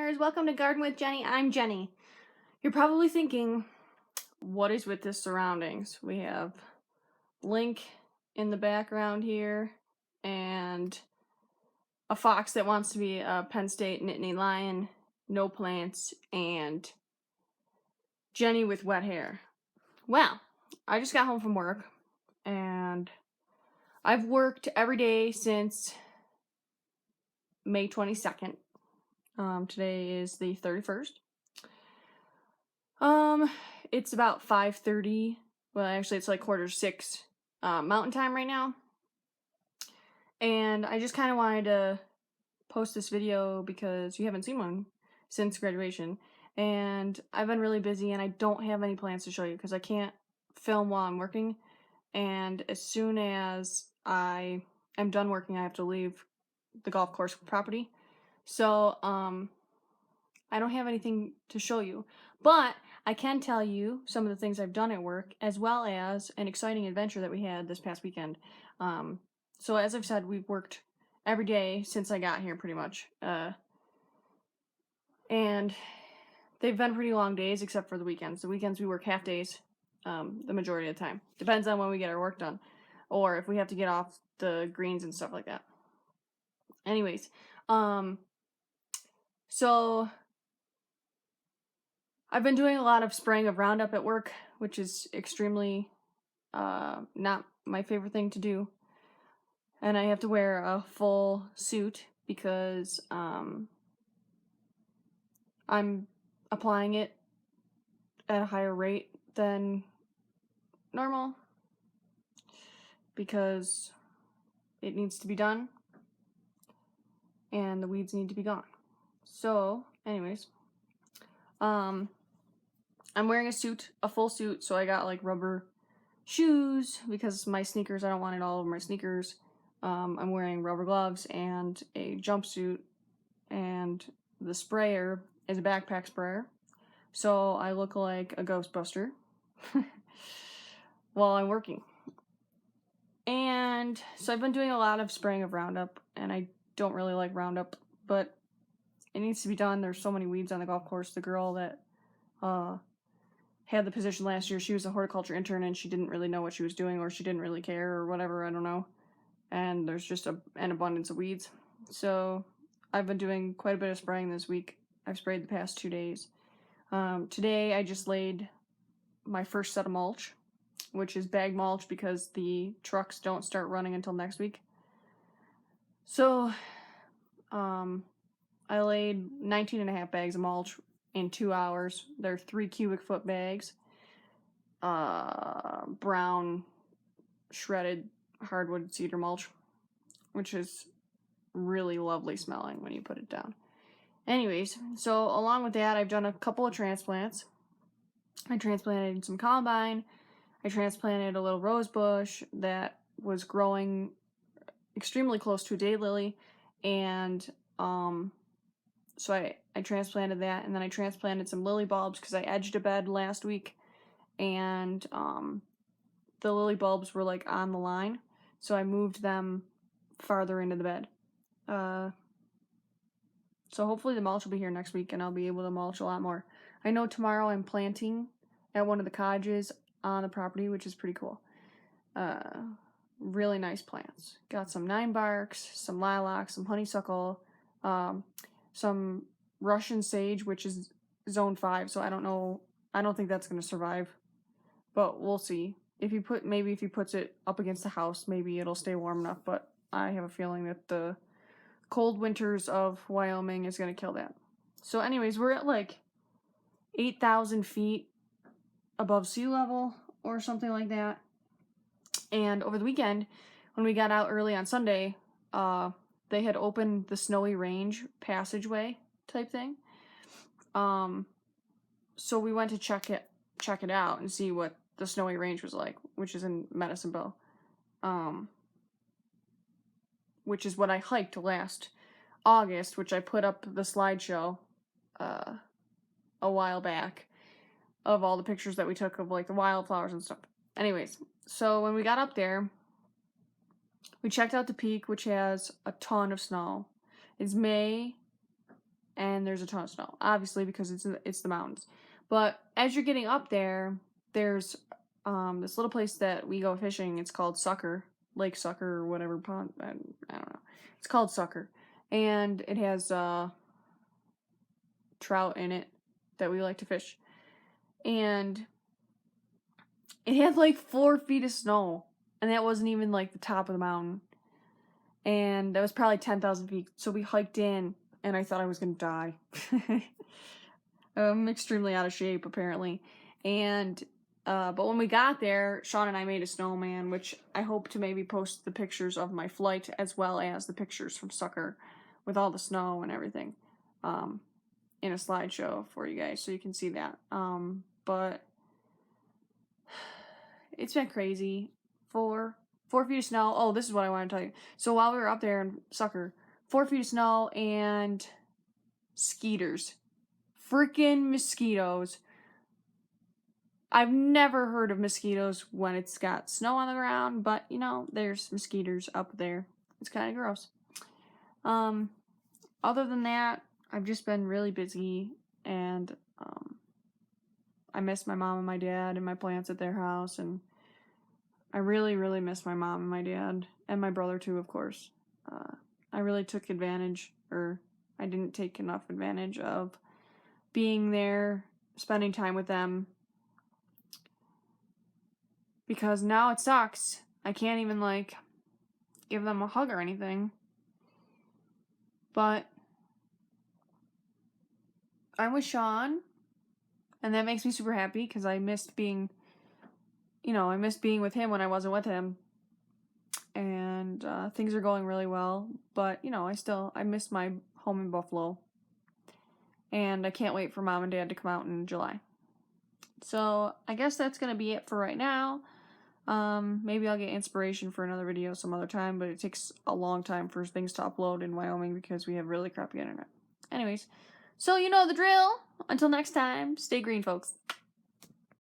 gardeners, welcome to Garden with Jenny. I'm Jenny. You're probably thinking, what is with this surroundings? We have Link in the background here and a fox that wants to be a Penn State Nittany lion, no plants, and Jenny with wet hair. Well, I just got home from work and I've worked every day since May 22nd. Today is the 31st. It's about 5:30. Well, actually, it's like 5:45 Mountain Time right now. And I just kind of wanted to post this video because you haven't seen one since graduation. And I've been really busy and I don't have any plans to show you because I can't film while I'm working. And as soon as I am done working, I have to leave the golf course property. So, I don't have anything to show you, but I can tell you some of the things I've done at work, as well as an exciting adventure that we had this past weekend. So as I've said, we've worked every day since I got here, pretty much. And they've been pretty long days, except for the weekends. The weekends we work half days, the majority of the time. Depends on when we get our work done, or if we have to get off the greens and stuff like that. Anyways, so I've been doing a lot of spraying of Roundup at work, which is extremely not my favorite thing to do. And I have to wear a full suit because I'm applying it at a higher rate than normal because it needs to be done and the weeds need to be gone. So, anyways, I'm wearing a suit, a full suit, so I got like rubber shoes because my sneakers, I don't want it all over my sneakers. I'm wearing rubber gloves and a jumpsuit, and the sprayer is a backpack sprayer, so I look like a Ghostbuster while I'm working. And so I've been doing a lot of spraying of Roundup, and I don't really like Roundup, but it needs to be done. There's so many weeds on the golf course. The girl that had the position last year, she was a horticulture intern and she didn't really know what she was doing, or she didn't really care, or whatever, I don't know. And there's just an abundance of weeds. So I've been doing quite a bit of spraying this week. I've sprayed the past 2 days. Today I just laid my first set of mulch, which is bag mulch because the trucks don't start running until next week. So I laid 19.5 bags of mulch in 2 hours. They're 3 cubic foot bags. Brown shredded hardwood cedar mulch, which is really lovely smelling when you put it down. Anyways, so along with that, I've done a couple of transplants. I transplanted some columbine. I transplanted a little rose bush that was growing extremely close to a daylily, and so I transplanted that, and then I transplanted some lily bulbs because I edged a bed last week, and the lily bulbs were like on the line, so I moved them farther into the bed. So hopefully the mulch will be here next week and I'll be able to mulch a lot more. I know tomorrow I'm planting at one of the cottages on the property, which is pretty cool. Really nice plants. Got some 9-barks, some lilacs, some honeysuckle, some Russian sage, which is zone 5, so I don't think that's going to survive, but we'll see. If he puts it up against the house, maybe it'll stay warm enough, but I have a feeling that the cold winters of Wyoming is going to kill that. So anyways, we're at like 8,000 feet above sea level or something like that. And over the weekend, when we got out early on Sunday, they had opened the Snowy Range passageway type thing. So we went to check it out and see what the Snowy Range was like, which is in Medicine Bow. Which is what I hiked last August, which I put up the slideshow a while back of all the pictures that we took of like the wildflowers and stuff. Anyways, so when we got up there, we checked out the peak, which has a ton of snow. It's May, and there's a ton of snow, obviously, because it's the mountains. But as you're getting up there, there's this little place that we go fishing. It's called Sucker, Lake Sucker, or whatever pond. I don't know. It's called Sucker, and it has trout in it that we like to fish. And it had like 4 feet of snow, and that wasn't even like the top of the mountain. And that was probably 10,000 feet. So we hiked in, and I thought I was gonna die. I'm extremely out of shape, apparently. And but when we got there, Sean and I made a snowman, which I hope to maybe post the pictures of my flight as well as the pictures from Sucker with all the snow and everything in a slideshow for you guys, so you can see that. But it's been crazy. 4 feet of snow. Oh, this is what I want to tell you. So while we were up there in Sucker, 4 feet of snow and skeeters. Freaking mosquitoes. I've never heard of mosquitoes when it's got snow on the ground, but you know, there's mosquitoes up there. It's kind of gross. Other than that, I've just been really busy, and I miss my mom and my dad and my plants at their house, and I really, really miss my mom and my dad, and my brother too, of course. I really took advantage, or I didn't take enough advantage of being there, spending time with them, because now it sucks. I can't even, like, give them a hug or anything. But I'm with Sean, and that makes me super happy, because I missed being, I missed being with him when I wasn't with him. And things are going really well, but, I miss my home in Buffalo. And I can't wait for Mom and Dad to come out in July. So I guess that's going to be it for right now. Maybe I'll get inspiration for another video some other time, but it takes a long time for things to upload in Wyoming because we have really crappy internet. Anyways, so you know the drill. Until next time, stay green, folks.